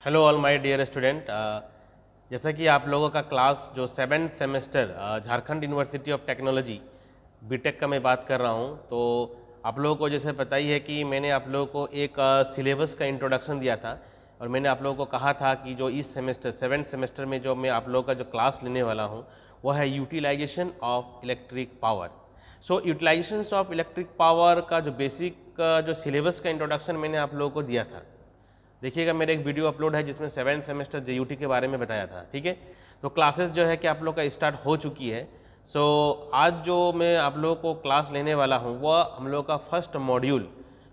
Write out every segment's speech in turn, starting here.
Hello all my dear student. जैसा कि आप लोगों का क्लास जो 7th semester Jharkhand university of technology B Tech का मैं बात कर रहा हूं, तो आप लोगों को जैसे पता ही है कि मैंने आप लोगों को एक सिलेबस का इंट्रोडक्शन दिया था और मैंने आप लोगों को कहा था कि जो इस सेमेस्टर 7th सेमेस्टर में जो मैं आप लोगों का जो क्लास लेने वाला हूं वो है utilization of electric power. So utilization of electric power का जो बेसिक जो सिलेबस का इंट्रोडक्शन मैंने आप लोगों को दिया था, देखिएगा मेरा एक वीडियो अपलोड है जिसमें 7th सेमेस्टर जेयूटी के बारे में बताया था। ठीक है, तो क्लासेस जो है कि आप लोग का स्टार्ट हो चुकी है। सो आज जो मैं आप लोगों को क्लास लेने वाला हूँ वह हम लोग का फर्स्ट मॉड्यूल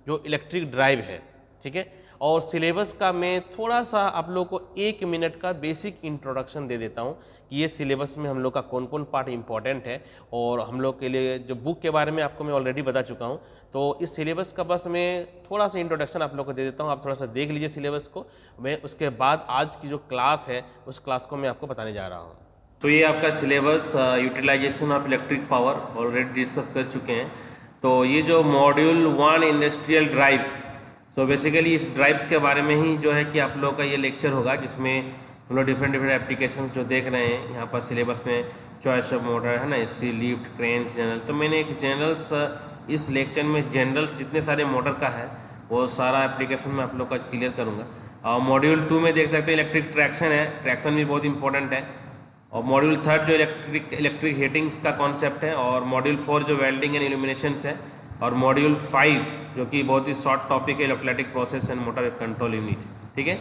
जो इलेक्ट्रिक ड्राइव है। ठीक है, और सिलेबस का मैं थोड़ा सा आप लोग को 1 मिनट का बेसिक इंट्रोडक्शन दे देता हूँ कि ये सिलेबस में हम लोग का कौन कौन पार्ट इंपॉर्टेंट है, और हम लोग के लिए जो बुक के बारे में आपको मैं ऑलरेडी बता चुका हूँ। तो इस सिलेबस का बस मैं थोड़ा सा इंट्रोडक्शन आप लोग को दे देता हूँ, आप थोड़ा सा देख लीजिए सिलेबस को। मैं उसके बाद आज की जो क्लास है उस क्लास को मैं आपको बताने जा रहा हूँ। तो ये आपका syllabus utilization of electric power already discuss कर चुके हैं। तो ये जो module 1 industrial drives, so basically इस ड्राइव्स के बारे में ही जो है कि आप लोगों का ये लेक्चर होगा, जिसमें हम लोग डिफरेंट एप्लीकेशंस जो देख रहे हैं यहाँ पर सिलेबस में, चॉइस ऑफ मोटर है ना, एसी, लिफ्ट, क्रेन्स, जनरल। तो मैंने एक जनरल्स इस लेक्चर में जनरल्स जितने सारे मोटर का है वो सारा एप्लीकेशन में आप लोग का क्लियर करूँगा। और मॉड्यूल 2 में देख सकते हैं इलेक्ट्रिक ट्रैक्शन है, ट्रैक्शन भी बहुत इंपॉर्टेंट है। और मॉड्यूल 3 जो इलेक्ट्रिक हीटिंग्स का कॉन्सेप्ट है, और मॉड्यूल 4 जो वेल्डिंग एंड इल्यूमिनेशंस है, और मॉड्यूल 5 जो कि बहुत ही शॉर्ट टॉपिक है, electrolytic process and motor control unit. ठीक है,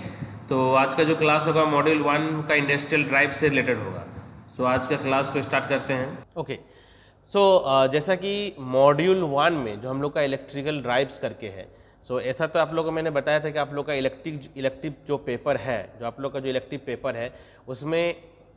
तो आज का जो क्लास होगा मॉड्यूल 1 का इंडस्ट्रियल ड्राइव से रिलेटेड होगा। सो आज का क्लास को स्टार्ट करते हैं। ओके, सो जैसा कि मॉड्यूल 1 में जो हम लोग का इलेक्ट्रिकल ड्राइव्स करके है, सो ऐसा तो आप लोगों को मैंने बताया था कि आप लोग का इलेक्टिव जो पेपर है, जो आप लोग का जो इलेक्टिव पेपर है उसमें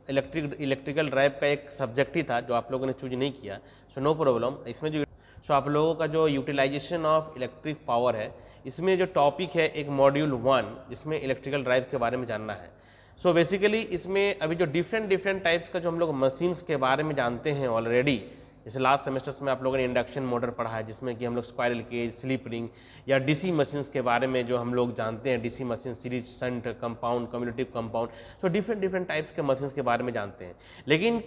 इलेक्ट्रिकल ड्राइव का एक सब्जेक्ट ही था जो आप लोगों ने चूज नहीं किया। सो नो प्रॉब्लम, इसमें जो आप लोगों का जो यूटिलाइजेशन ऑफ इलेक्ट्रिक पावर है, इसमें जो टॉपिक है एक मॉड्यूल 1 जिसमें इलेक्ट्रिकल ड्राइव के बारे में जानना है। सो बेसिकली इसमें अभी जो डिफरेंट टाइप्स का जो हम लोग मशीन्स के बारे में जानते हैं ऑलरेडी, जैसे लास्ट सेमेस्टर्स में आप लोगों ने इंडक्शन मोटर पढ़ा है जिसमें कि हम लोग स्क्वायरल केज, स्लिप रिंग, या डीसी मशीन्स के बारे में जो हम लोग जानते हैं, DC machine, series, shunt, compound, commutative compound. So different types के मशीन्स के बारे में जानते हैं। लेकिन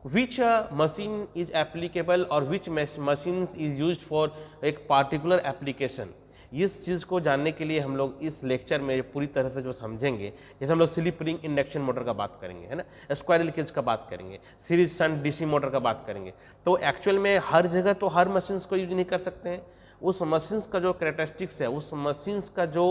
which machine is applicable और which machines is used for एक particular application, इस चीज़ को जानने के लिए हम लोग इस लेक्चर में पूरी तरह से जो समझेंगे, जैसे हम लोग स्लिप रिंग इंडक्शन मोटर का बात करेंगे, है ना, स्क्वायरल केज का बात करेंगे, सीरीज शंट डीसी मोटर का बात करेंगे। तो एक्चुअल में हर जगह तो हर मशीन्स को यूज नहीं कर सकते हैं। उस मशीन्स का जो कैरेक्टरिस्टिक्स है, उस मशीन्स का जो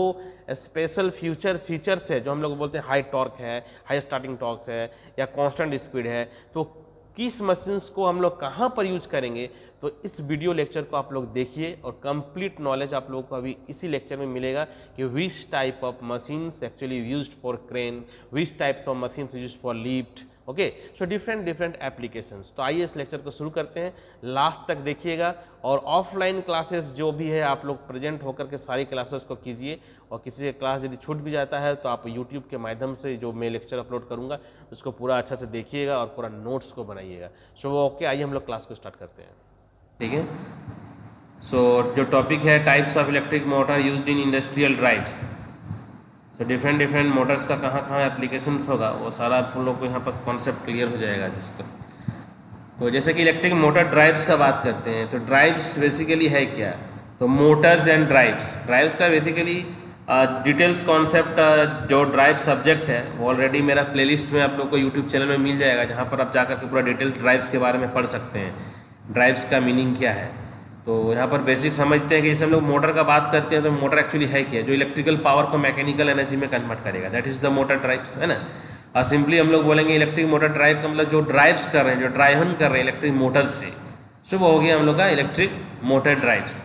स्पेशल फीचर्स है, जो हम लोग बोलते हैं हाई टॉर्क है, हाई स्टार्टिंग टॉर्क है, या कांस्टेंट स्पीड है, तो किस मशीन्स को हम लोग कहाँ पर यूज करेंगे, तो इस वीडियो लेक्चर को आप लोग देखिए और कंप्लीट नॉलेज आप लोगों को अभी इसी लेक्चर में मिलेगा कि which type of machines actually used for crane, which types of machines used for lift. Okay, so different applications. तो आइए इस लेक्चर को शुरू करते हैं, लास्ट तक देखिएगा। और ऑफलाइन क्लासेस जो भी है आप लोग प्रेजेंट होकर के सारी क्लासेस को कीजिए, और किसी क्लास यदि छूट भी जाता है तो आप यूट्यूब के माध्यम से जो मैं लेक्चर अपलोड करूंगा उसको पूरा अच्छा से देखिएगा और पूरा नोट्स को बनाइएगा। सो ओके, आइए हम लोग क्लास को स्टार्ट करते हैं। ठीक है, सो जो टॉपिक है types of electric motor used in industrial drives. So different Motors का कहाँ एप्लीकेशंस होगा वो सारा आप लोग को यहाँ पर कॉन्सेप्ट क्लियर हो जाएगा जिसका। तो जैसे कि इलेक्ट्रिक मोटर ड्राइव्स का बात करते हैं, तो ड्राइव्स बेसिकली है क्या, तो मोटर्स एंड ड्राइव्स का बेसिकली डिटेल्स कॉन्सेप्ट जो ड्राइव सब्जेक्ट है वो ऑलरेडी मेरा प्लेलिस्ट में आप लोग को यूट्यूब चैनल में मिल जाएगा, जहाँ पर आप जाकर के पूरा डिटेल्स ड्राइव्स के बारे में पढ़ सकते हैं, ड्राइव्स का मीनिंग क्या है। तो यहाँ पर बेसिक समझते हैं कि जैसे हम लोग मोटर का बात करते हैं तो मोटर एक्चुअली है क्या, जो इलेक्ट्रिकल पावर को मैकेनिकल एनर्जी में कन्वर्ट करेगा, that is the motor drives, है ना। और सिंपली हम लोग बोलेंगे इलेक्ट्रिक मोटर ड्राइव का मतलब जो ड्राइव्स कर रहे हैं, जो ड्राइवन कर रहे हैं इलेक्ट्रिक मोटर से, शुभ हो गया हम लोग का electric motor drives.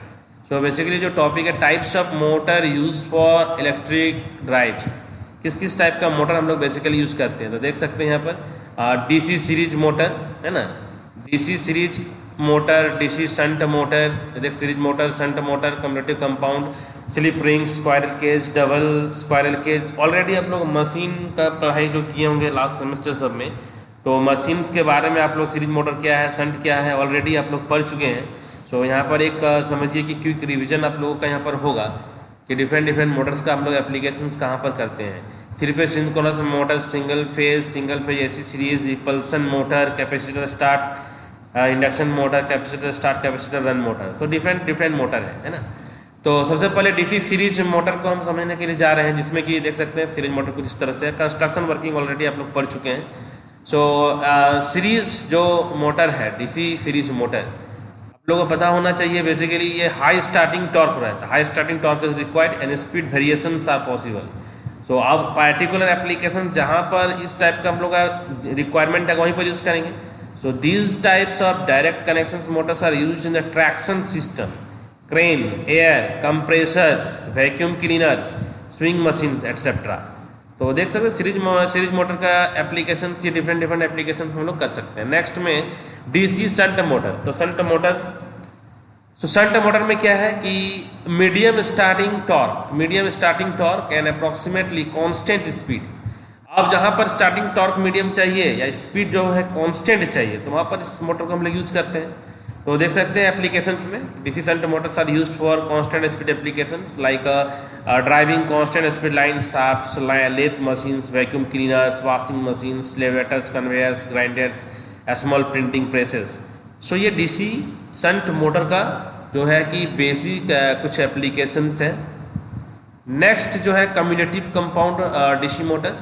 So basically जो टॉपिक है types of motor use for electric drives, किस किस टाइप का मोटर हम लोग बेसिकली यूज़ करते हैं। तो देख सकते हैं यहाँ पर डीसी सीरीज मोटर, है ना, DC series motor, DC shunt motor, देख series motor, shunt motor, commutative compound, slip ring, squirrel cage, double squirrel cage. Already आप लोग मशीन का पढ़ाई जो किए होंगे लास्ट सेमेस्टर सब में, तो मशीन्स के बारे में आप लोग सीरीज मोटर क्या है, शंट क्या है, ऑलरेडी आप लोग पढ़ चुके हैं। सो यहाँ पर एक समझिए कि क्विक रिवीजन आप लोगों का यहाँ पर होगा कि डिफरेंट मोटर्स का हम लोग एप्लीकेशंस कहाँ पर करते हैं। Three phase synchronous motor, single phase AC series, repulsion motor, capacitor start induction motor, capacitor start, capacitor run motor. तो डिफरेंट मोटर है ना। तो सबसे पहले डीसी सीरीज मोटर को हम समझने के लिए जा रहे हैं, जिसमें कि देख सकते हैं सीरीज मोटर कुछ इस तरह से है। कंस्ट्रक्शन वर्किंग ऑलरेडी आप लोग पढ़ चुके हैं। सो सीरीज जो मोटर है, डीसी सीरीज मोटर, आप लोगों को पता होना चाहिए बेसिकली ये हाई स्टार्टिंग टॉर्क रहता है। High starting torque is required and speed variations are possible. So अब पार्टिकुलर एप्लीकेशन जहाँ पर इस टाइप का हम लोग का रिक्वायरमेंट है वहीं पर यूज़ करेंगे। So these types of direct connection motors are used in the traction system, crane, air compressors, vacuum cleaners, swing machine etcetera. तो देख सकते हैं सीरीज मोटर का एप्लीकेशन, ये डिफरेंट एप्लीकेशन हम लोग कर सकते हैं। नेक्स्ट में डीसी शंट मोटर। तो शंट मोटर में क्या है कि medium starting torque and approximately constant speed. अब जहाँ पर स्टार्टिंग टॉर्क मीडियम चाहिए या स्पीड जो है कांस्टेंट चाहिए, तो वहाँ पर इस मोटर को हम लोग यूज करते हैं। तो देख सकते हैं एप्लीकेशंस में DC shunt motors are used for constant speed applications like driving constant speed line shafts, lathe machines, vacuum cleaners, washing machines, elevators, conveyors, grinders, small printing presses. So ये डीसी शंट मोटर का जो है कि basic कुछ applications हैं। Next जो है commutative compound DC motor.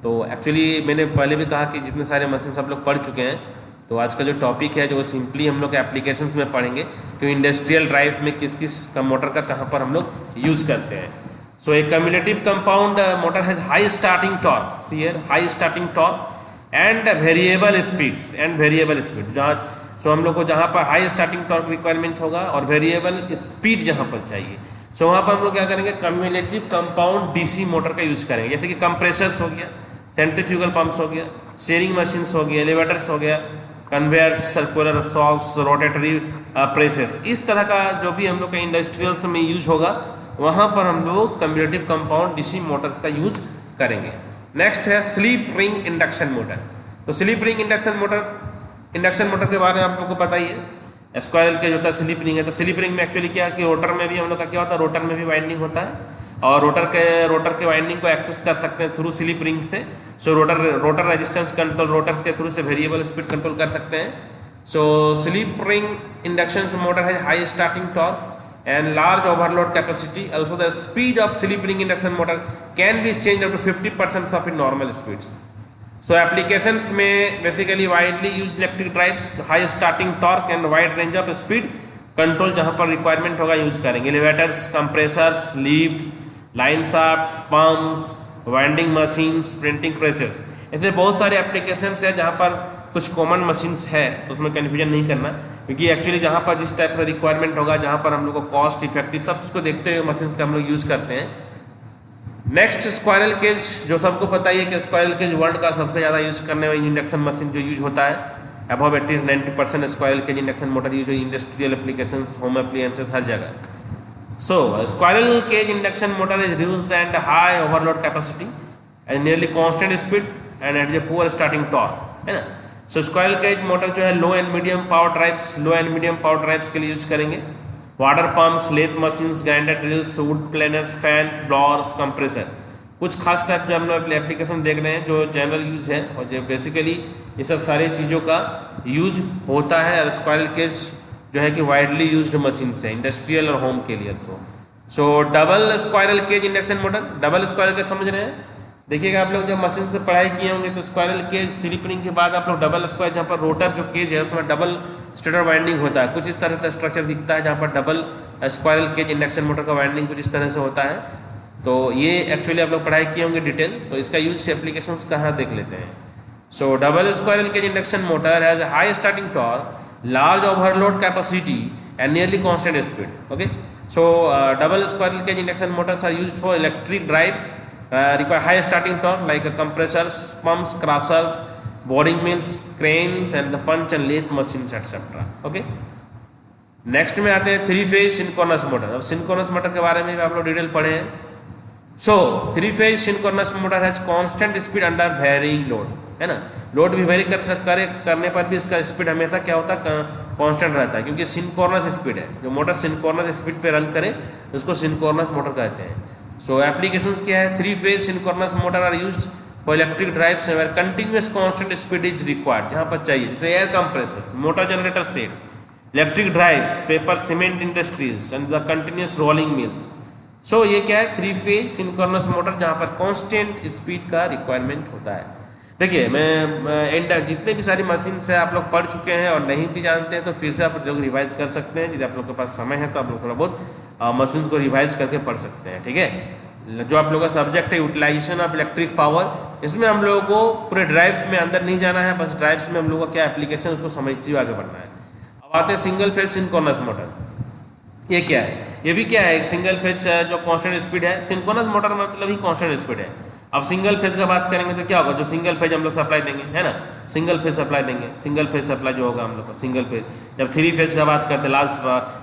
तो एक्चुअली मैंने पहले भी कहा कि जितने सारे मशीन आप लोग पढ़ चुके हैं, तो आज का जो टॉपिक है जो सिंपली हम लोग एप्लीकेशंस में पढ़ेंगे कि इंडस्ट्रियल ड्राइव में किस किस मोटर का कहाँ पर हम लोग यूज़ करते हैं। सो एक commutative compound motor has high starting torque and variable speed. So हम लोग को जहाँ पर हाई स्टार्टिंग टॉर्क रिक्वायरमेंट होगा और वेरिएबल स्पीड जहाँ पर चाहिए, सो वहाँ पर हम लोग क्या करेंगे, कम्यूटेटिव कंपाउंड डीसी मोटर का यूज करेंगे। जैसे कि कंप्रेसर्स हो गया, सेंट्रीफ्यूगल पंप्स हो गया, शेयरिंग मशीन्स हो गया, एलिवेटर्स हो गया, कन्वेयर्स, सर्कुलर सॉल्व्स, रोटेटरी प्रेसेस, इस तरह का जो भी हम लोग का इंडस्ट्रियल्स में यूज होगा, वहाँ पर हम लोग कम्यूटेटिव कंपाउंड डीसी मोटर्स का यूज करेंगे। नेक्स्ट है स्लीप रिंग इंडक्शन मोटर। तो स्लीप रिंग इंडक्शन मोटर के बारे में आप लोग को पता ही है। स्क्वायरल के जो होता है स्लिप रिंग है। तो स्लिप रिंग में एक्चुअली क्या है कि रोटर में भी हम लोग का क्या होता है, रोटर में भी वाइंडिंग होता है और रोटर के वाइंडिंग को एक्सेस कर सकते हैं थ्रू स्लिप रिंग से। सो रोटर रेजिस्टेंस कंट्रोल, रोटर के थ्रू से वेरिएबल स्पीड कंट्रोल कर सकते हैं। सो स्लिप रिंग इंडक्शन मोटर है high starting torque and large overload capacity. Also the speed of slip ring induction motor can be changed up to 50% of its normal speeds. So applications में basically widely used electric drives, high starting torque and wide range of speed control जहाँ पर requirement होगा use करेंगे। Elevators, compressors, lifts, line shafts, pumps, winding machines, printing presses, ऐसे बहुत सारे applications है जहाँ पर कुछ कॉमन मशीन्स है, तो उसमें कन्फ्यूजन नहीं करना, क्योंकि एक्चुअली जहाँ पर जिस टाइप का रिक्वायरमेंट होगा, जहाँ पर हम लोग को कॉस्ट इफेक्टिव सब उसको देखते हुए मशीन्स का हम लोग यूज़ करते हैं। नेक्स्ट स्क्वायरल केज, जो सबको पता ही है कि स्क्वायरल केज वर्ल्ड का सबसे ज़्यादा यूज़ करने वाली इंडक्शन मशीन जो यूज होता है, above 80-90% squirrel cage induction motor use हो इंडस्ट्रियल एप्लीकेशन, होम एप्लीकेंसेस, हर जगह। So squirrel cage induction motor is used and high overload capacity and nearly constant speed and at a poor starting torque, है ना। So squirrel cage motor जो है low and medium power drives के लिए use करेंगे। Water pumps, lathe machines, grinder drills, wood planers, fans, blowers, compressor, कुछ खास type जो हम लोग एप्लीकेशन देख रहे हैं जो जनरल यूज है, और जो बेसिकली ये सब सारी चीज़ों का यूज होता है। और स्क्वायरल केज जो है कि वाइडली यूज्ड मशीन है इंडस्ट्रियल और होम के लिए। So double squirrel cage induction motor, double squirrel cage समझ रहे हैं। देखिएगा आप लोग जब मशीन से पढ़ाई किए होंगे तो स्क्वायरल केज स्लिप रिंग के बाद आप लोग डबल स्क्वायर, जहाँ पर रोटर जो केज है उसमें डबल स्टेटर वाइंडिंग होता है, कुछ इस तरह से स्ट्रक्चर दिखता है, जहाँ पर double squirrel cage induction motor का वाइंडिंग कुछ इस तरह से होता है। तो ये एक्चुअली आप लोग पढ़ाई किए होंगे डिटेल, तो इसका यूज एप्लीकेशंस कहाँ देख लेते हैं। So double squirrel cage induction motor has high starting torque, large overload capacity and nearly constant speed. Okay, so double squirrel cage induction motors are used for electric drives, require high starting torque like compressors, pumps, crushers, boring mills, cranes and the punch and lathe machines etc. Okay, next में आते हैं three phase synchronous motor. अब synchronous motor के बारे में भी आप लोग डिटेल पढ़े हैं। So three phase synchronous motor has constant speed under varying load, है ना। लोड भी वेरी करने पर भी इसका स्पीड हमेशा क्या होता है, कांस्टेंट रहता है, क्योंकि सिंक्रोनस स्पीड है। जो मोटर सिंक्रोनस स्पीड पे रन करे उसको सिंक्रोनस मोटर कहते हैं। सो एप्लीकेशंस क्या है, 3 phase synchronous motor are used for electric drives where continuous constant speed is required, जहाँ पर चाहिए, जैसे air compressors, motor generator set, electric drives, paper cement industries and the continuous rolling mills. So ये क्या है, 3 phase synchronous motor जहाँ पर constant speed का रिक्वायरमेंट होता है। देखिए मैं जितने भी सारी मशीन से आप लोग पढ़ चुके हैं और नहीं भी जानते हैं तो फिर से आप लोग रिवाइज कर सकते हैं। यदि आप लोग के पास समय है तो आप लोग थोड़ा बहुत मशीन को रिवाइज करके पढ़ सकते हैं, ठीक है। जो आप लोगों का सब्जेक्ट है यूटिलाइजेशन ऑफ इलेक्ट्रिक पावर, इसमें हम लोगों को पूरे ड्राइव्स में अंदर नहीं जाना है, बस ड्राइव्स में हम लोगों का क्या एप्लीकेशन उसको समझते हुए आगे बढ़ना है। अब आते हैं सिंगल फेज सिंक्रोनस मोटर। ये क्या है, ये भी क्या है, एक सिंगल फेज जो कांस्टेंट स्पीड है। सिंक्रोनस मोटर मतलब ही कांस्टेंट स्पीड है। अब सिंगल फेज का बात करेंगे तो क्या होगा, जो सिंगल फेज हम लोग सप्लाई देंगे, है ना, सिंगल फेज सप्लाई देंगे, सिंगल फेज सप्लाई जो होगा हम लोग को सिंगल फेज। जब 3 फेज का बात करते हैं लास्ट,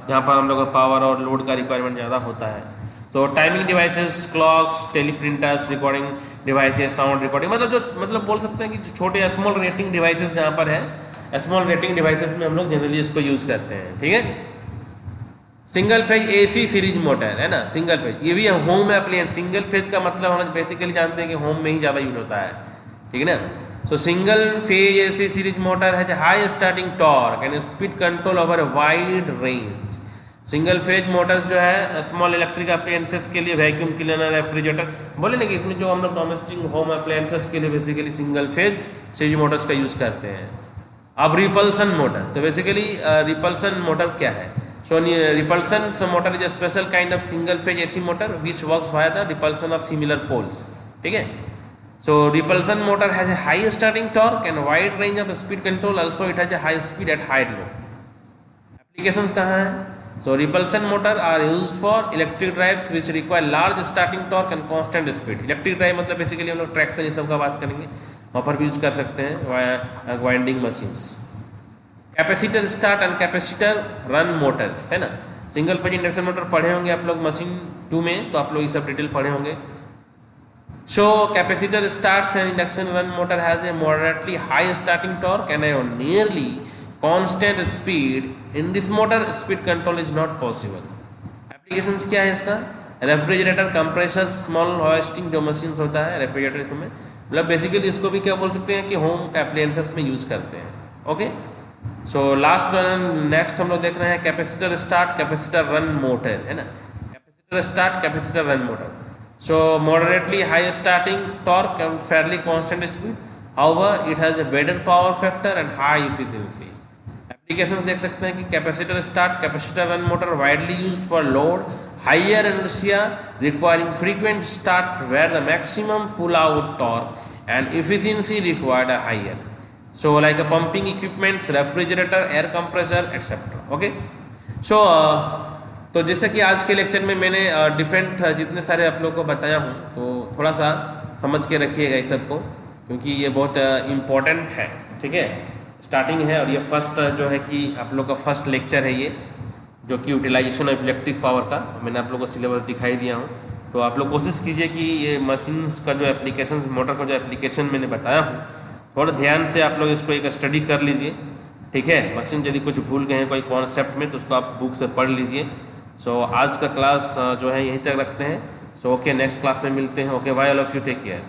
जहाँ पर हम लोग को पावर और लोड का रिक्वायरमेंट ज़्यादा होता है, तो timing devices, clocks, teleprinters, recording devices, sound recording, मतलब बोल सकते हैं कि जो छोटे स्मॉल रेटिंग डिवाइसेस जहाँ पर है, स्मॉल रेटिंग डिवाइसेस में हम लोग जनरली इसको यूज़ करते हैं, ठीक है। Single phase AC series motor है ना, सिंगल फेज, ये भी होम एप्लियंस। सिंगल फेज का मतलब हम बेसिकली जानते हैं कि होम में ही ज़्यादा यूज होता है, ठीक है ना। So single phase AC series motor है high starting torque and speed control over wide range. Single phase motors जो है स्मॉल इलेक्ट्रिक अप्लायंसेस के लिए, वैक्यूम क्लीनर, रेफ्रिजरेटर, बोले ना कि इसमें जो हम लोग डोमेस्टिक होम अप्लायंसेस के लिए basically single phase series Motors का यूज़ करते हैं। अब रिपल्सन मोटर, तो बेसिकली रिपल्सन मोटर क्या है, so repulsion motor is a special kind of single phase AC motor which works via the repulsion of similar poles, ठीक है। so repulsion motor has a high starting torque and wide range of speed control, also it has a high speed at high load। applications कहाँ है, so repulsion motor are used for electric drives which require large starting torque and constant speed। electric drive मतलब basically हम लोग traction ये सब का बात करेंगे, वहाँ पर भी यूज कर सकते हैं winding machines. Capacitor start and capacitor run Motors, है ना। सिंगल फेज इंडक्शन मोटर पढ़े होंगे आप लोग मशीन 2 में, तो आप लोग ये सब डिटेल पढ़े होंगे। So capacitor starts and induction run motor has a moderately high starting torque and a nearly constant speed. In this motor speed control is not possible. Applications क्या है इसका, रेफ्रिजरेटर, कंप्रेसर, स्मॉल हॉइस्टिंग जो machine होता है refrigerator, इसमें मतलब basically इसको भी क्या बोल सकते हैं कि होम एप्लायंसेस में यूज करते हैं, ओके। सो लास्ट नेक्स्ट हम लोग देख रहे हैं capacitor start capacitor run motor, है ना। Capacitor start capacitor run motor, so moderately high starting torque and fairly constant speed, however it has a better power factor and high efficiency. Application देख सकते हैं कि capacitor start capacitor run motor widely used for load higher inertia requiring frequent start where the maximum pull out torque and efficiency required are higher, so like a pumping equipments, refrigerator, air compressor etc, okay। so तो जैसे कि आज के lecture में मैंने different जितने सारे आप लोगों को बताया हूँ, तो थोड़ा सा समझ के रखिएगा इस सब को, क्योंकि ये बहुत इम्पोर्टेंट है, ठीक है। स्टार्टिंग है और ये फर्स्ट जो है कि आप लोग का फर्स्ट लेक्चर है ये, जो कि यूटिलाइजेशन ऑफ इलेक्ट्रिक पावर का मैंने आप लोग को सिलेबस दिखाई दिया हूँ। तो आप लोग कोशिश कीजिए कि ये मशीन्स का जो एप्लीकेशन, मोटर का जो एप्लीकेशन मैंने बताया हूँ, थोड़ा ध्यान से आप लोग इसको एक स्टडी कर लीजिए, ठीक है। मशीन यदि कुछ भूल गए हैं कोई कॉन्सेप्ट में तो उसको आप बुक से पढ़ लीजिए। सो आज का क्लास जो है यहीं तक रखते हैं। सो ओके, नेक्स्ट क्लास में मिलते हैं। Okay, bye all of you, take care.